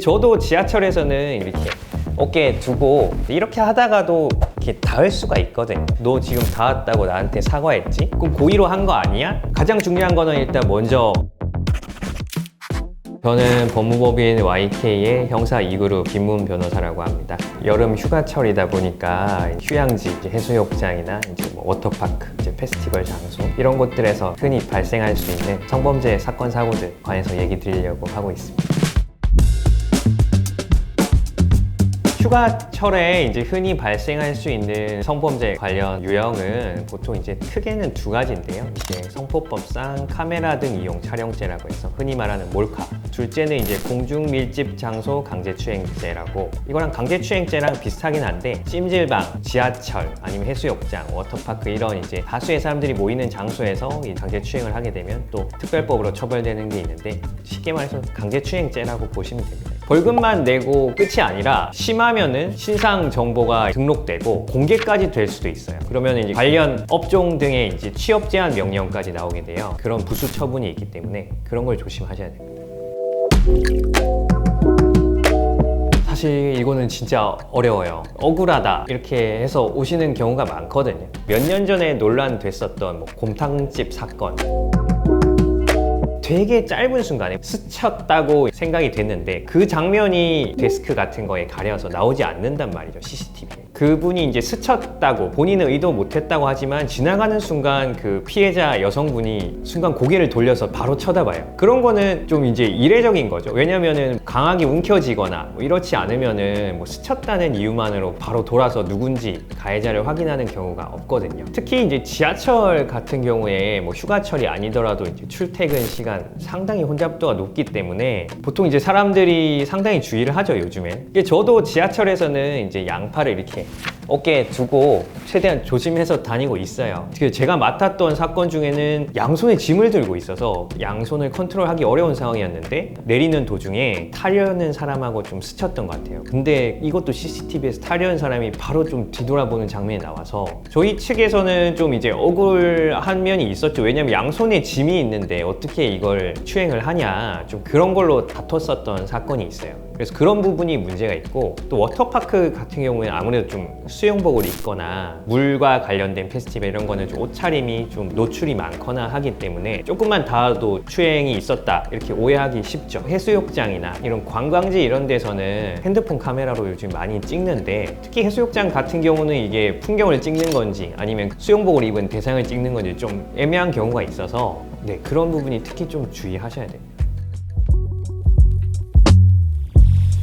저도 지하철에서는 이렇게 어깨에 두고 이렇게 하다가도 이렇게 닿을 수가 있거든. 너 지금 닿았다고 나한테 사과했지? 그럼 고의로 한 거 아니야? 가장 중요한 거는 일단 먼저 저는 법무법인 YK의 형사 2그룹 김문 변호사라고 합니다. 여름 휴가철이다 보니까 휴양지, 이제 해수욕장이나 이제 뭐 워터파크, 이제 페스티벌 장소 이런 곳들에서 흔히 발생할 수 있는 성범죄 사건 사고들 관해서 얘기 드리려고 하고 있습니다. 휴가철에 이제 흔히 발생할 수 있는 성범죄 관련 유형은 보통 이제 크게는 두 가지인데요. 이제 성폭법상 카메라 등 이용 촬영죄라고 해서 흔히 말하는 몰카. 둘째는 이제 공중 밀집 장소 강제추행죄라고, 이거랑 강제추행죄랑 비슷하긴 한데 찜질방, 지하철, 아니면 해수욕장, 워터파크 이런 이제 다수의 사람들이 모이는 장소에서 이 강제추행을 하게 되면 또 특별법으로 처벌되는 게 있는데, 쉽게 말해서 강제추행죄라고 보시면 됩니다. 벌금만 내고 끝이 아니라 심하면은 신상 정보가 등록되고 공개까지 될 수도 있어요. 그러면 이제 관련 업종 등의 이제 취업 제한 명령까지 나오게 돼요. 그런 부수 처분이 있기 때문에 그런 걸 조심하셔야 됩니다. 사실 이거는 진짜 어려워요. 억울하다 이렇게 해서 오시는 경우가 많거든요. 몇 년 전에 논란됐었던 곰탕집 사건, 되게 짧은 순간에 스쳤다고 생각이 됐는데 그 장면이 데스크 같은 거에 가려서 나오지 않는단 말이죠, CCTV에. 그분이 이제 스쳤다고 본인은 의도 못했다고 하지만 지나가는 순간 그 피해자 여성분이 순간 고개를 돌려서 바로 쳐다봐요. 그런 거는 좀 이제 이례적인 거죠. 왜냐면은 강하게 움켜쥐거나 이렇지 않으면은 스쳤다는 이유만으로 바로 돌아서 누군지 가해자를 확인하는 경우가 없거든요. 특히 이제 지하철 같은 경우에 휴가철이 아니더라도 이제 출퇴근 시간 상당히 혼잡도가 높기 때문에 보통 이제 사람들이 상당히 주의를 하죠, 요즘에. 저도 지하철에서는 이제 양팔을 이렇게 어깨에 두고 최대한 조심해서 다니고 있어요. 제가 맡았던 사건 중에는 양손에 짐을 들고 있어서 양손을 컨트롤하기 어려운 상황이었는데 내리는 도중에 타려는 사람하고 좀 스쳤던 것 같아요. 근데 이것도 CCTV에서 타려는 사람이 바로 좀 뒤돌아보는 장면이 나와서 저희 측에서는 좀 이제 억울한 면이 있었죠. 왜냐면 양손에 짐이 있는데 어떻게 이걸 추행을 하냐, 좀 그런 걸로 다퉜었던 사건이 있어요. 그래서 그런 부분이 문제가 있고, 또 워터파크 같은 경우에는 아무래도 좀 수영복을 입거나 물과 관련된 페스티벌 이런 거는 좀 옷차림이 좀 노출이 많거나 하기 때문에 조금만 닿아도 추행이 있었다 이렇게 오해하기 쉽죠. 해수욕장이나 이런 관광지 이런 데서는 핸드폰 카메라로 요즘 많이 찍는데, 특히 해수욕장 같은 경우는 이게 풍경을 찍는 건지 아니면 수영복을 입은 대상을 찍는 건지 좀 애매한 경우가 있어서 그런 부분이 특히 좀 주의하셔야 돼요.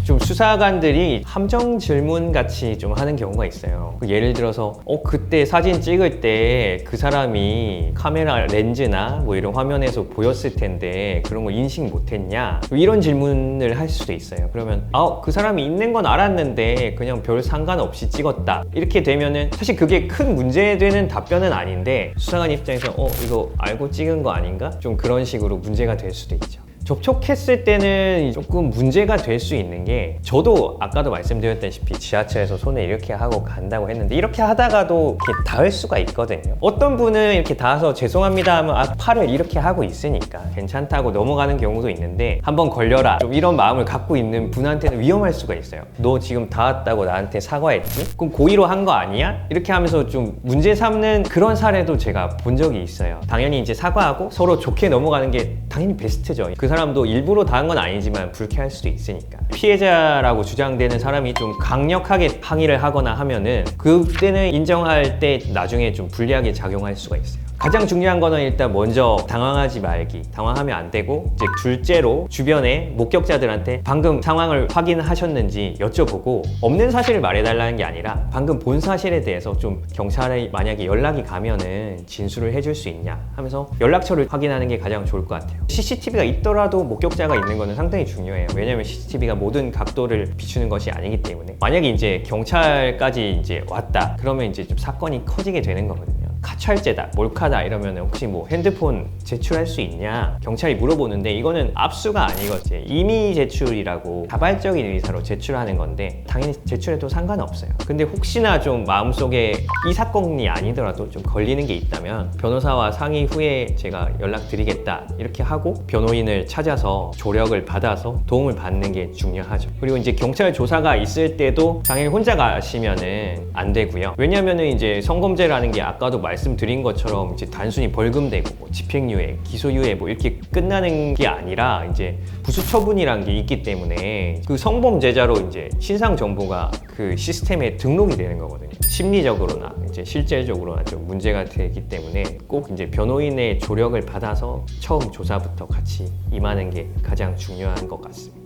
좀 수사관들이 함정 질문 같이 좀 하는 경우가 있어요. 예를 들어서 그때 사진 찍을 때 그 사람이 카메라 렌즈나 이런 화면에서 보였을 텐데 그런 거 인식 못했냐, 이런 질문을 할 수도 있어요. 그러면 그 사람이 있는 건 알았는데 그냥 별 상관없이 찍었다, 이렇게 되면은 사실 그게 큰 문제되는 답변은 아닌데 수사관 입장에서 이거 알고 찍은 거 아닌가? 좀 그런 식으로 문제가 될 수도 있죠. 접촉했을 때는 조금 문제가 될 수 있는 게, 저도 아까도 말씀드렸다시피 지하철에서 손을 이렇게 하고 간다고 했는데 이렇게 하다가도 이렇게 닿을 수가 있거든요. 어떤 분은 이렇게 닿아서 죄송합니다 하면 팔을 이렇게 하고 있으니까 괜찮다고 넘어가는 경우도 있는데, 한번 걸려라 좀 이런 마음을 갖고 있는 분한테는 위험할 수가 있어요. 너 지금 닿았다고 나한테 사과했지? 그럼 고의로 한 거 아니야? 이렇게 하면서 좀 문제 삼는 그런 사례도 제가 본 적이 있어요. 당연히 이제 사과하고 서로 좋게 넘어가는 게 당연히 베스트죠. 그 사람도 일부러 당한 건 아니지만 불쾌할 수도 있으니까. 피해자라고 주장되는 사람이 좀 강력하게 항의를 하거나 하면은 그때는 인정할 때 나중에 좀 불리하게 작용할 수가 있어요. 가장 중요한 거는 일단 먼저 당황하지 말기, 당황하면 안 되고, 이제 둘째로 주변에 목격자들한테 방금 상황을 확인하셨는지 여쭤보고, 없는 사실을 말해달라는 게 아니라 방금 본 사실에 대해서 좀 경찰에 만약에 연락이 가면은 진술을 해줄 수 있냐 하면서 연락처를 확인하는 게 가장 좋을 것 같아요. CCTV가 있더라도 목격자가 있는 거는 상당히 중요해요. 왜냐면 CCTV가 모든 각도를 비추는 것이 아니기 때문에. 만약에 이제 경찰까지 이제 왔다 그러면 이제 좀 사건이 커지게 되는 거거든요. 가찰죄다, 몰카다 이러면 혹시 뭐 핸드폰 제출할 수 있냐 경찰이 물어보는데 이거는 압수가 아니거든요. 임의 제출이라고 자발적인 의사로 제출하는 건데 당연히 제출해도 상관없어요. 근데 혹시나 좀 마음속에 이 사건이 아니더라도 좀 걸리는 게 있다면 변호사와 상의 후에 제가 연락드리겠다 이렇게 하고 변호인을 찾아서 조력을 받아서 도움을 받는 게 중요하죠. 그리고 이제 경찰 조사가 있을 때도 당연히 혼자 가시면은 안 되고요. 왜냐면은 이제 성범죄라는 게 아까도 말씀드린 것처럼 이제 단순히 벌금되고 뭐 집행유예, 기소유예 뭐 이렇게 끝나는 게 아니라 이제 부수처분이라는 게 있기 때문에 그 성범죄자로 이제 신상 정보가 그 시스템에 등록이 되는 거거든요. 심리적으로나 이제 실질적으로나 좀 문제가 되기 때문에 꼭 이제 변호인의 조력을 받아서 처음 조사부터 같이 임하는 게 가장 중요한 것 같습니다.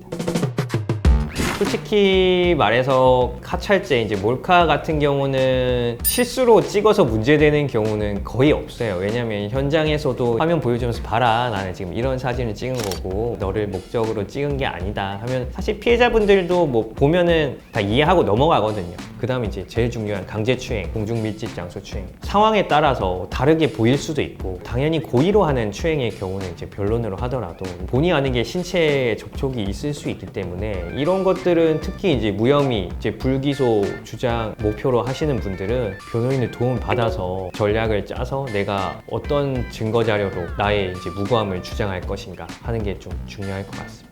솔직히 말해서 카찰죄, 이제 몰카 같은 경우는 실수로 찍어서 문제되는 경우는 거의 없어요. 왜냐면 현장에서도 화면 보여주면서 봐라, 나는 지금 이런 사진을 찍은 거고 너를 목적으로 찍은 게 아니다 하면 사실 피해자분들도 뭐 보면은 다 이해하고 넘어가거든요. 그 다음에 이제 제일 중요한 강제추행, 공중밀집 장소 추행, 상황에 따라서 다르게 보일 수도 있고 당연히 고의로 하는 추행의 경우는 이제 변론으로 하더라도 본의 아니게 신체 접촉이 있을 수 있기 때문에 이런 것들은 특히 이제 무혐의, 이제 불기소 주장 목표로 하시는 분들은 변호인의 도움을 받아서 전략을 짜서 내가 어떤 증거 자료로 나의 이제 무고함을 주장할 것인가 하는 게 좀 중요할 것 같습니다.